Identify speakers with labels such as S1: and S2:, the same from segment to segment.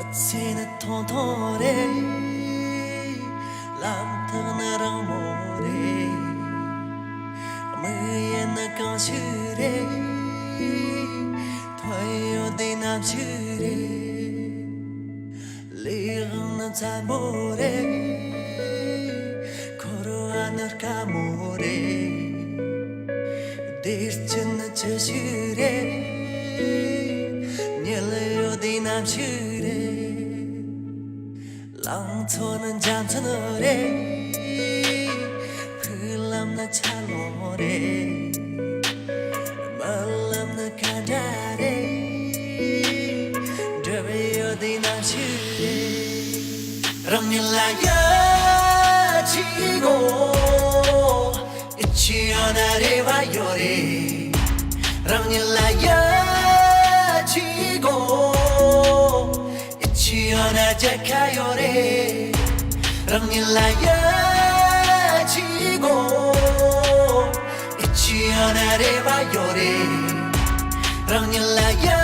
S1: Seni tondore làm thơ nơ răng mồ re mưa yên nơ con chữ re thoại yêu đi nam chữ re ly răng nơ cha mồ re koro anơ ca mồ re dir chân nơ chữ chữ re nhớ lời yêu đi nam chữ re 랑토는 잠드노래 풀람나 찰로래 말람나 간다래 드베어디 남시래 랑닐라야 지고 이치어나래 와요래 랑닐라야 지고 Chiona jakayore Rangnilaya chigo Chiona revayore Rangnilaya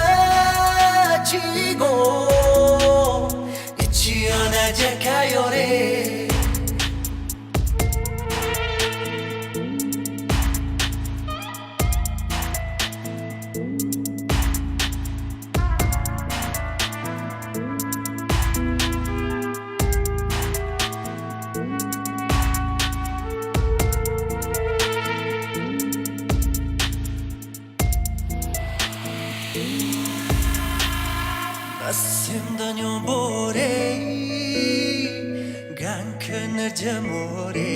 S1: chigo Chiona jakayore Asimdanyo bore gankhana jamore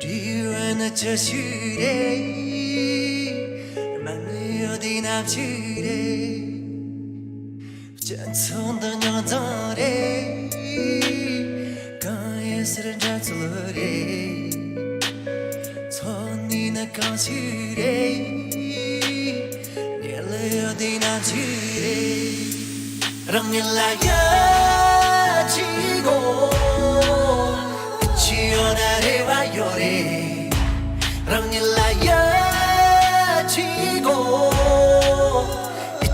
S1: diwana chashire manyo dinam chire janchondanyo dare kayesran jatlore chonina kanchire dinam chire 랑닐라야 지고 치어나래 와요래 랑닐라야 지고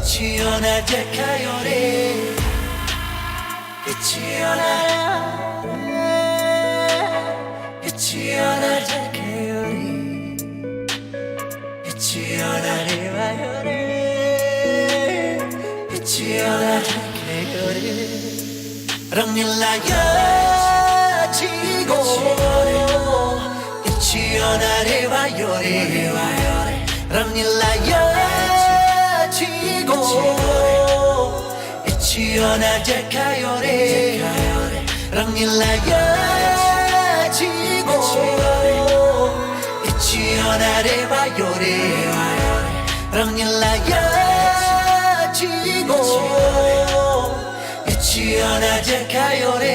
S1: 치어나 제카요래 치어나 제카요래 치어나래 와요래 랑닐라야 지고 치어나래 와요래 랑닐라야 지고 치어나 제카요래 랑닐라야 지고 치어나래 와요래 랑닐라야 지고 Chiona jakayore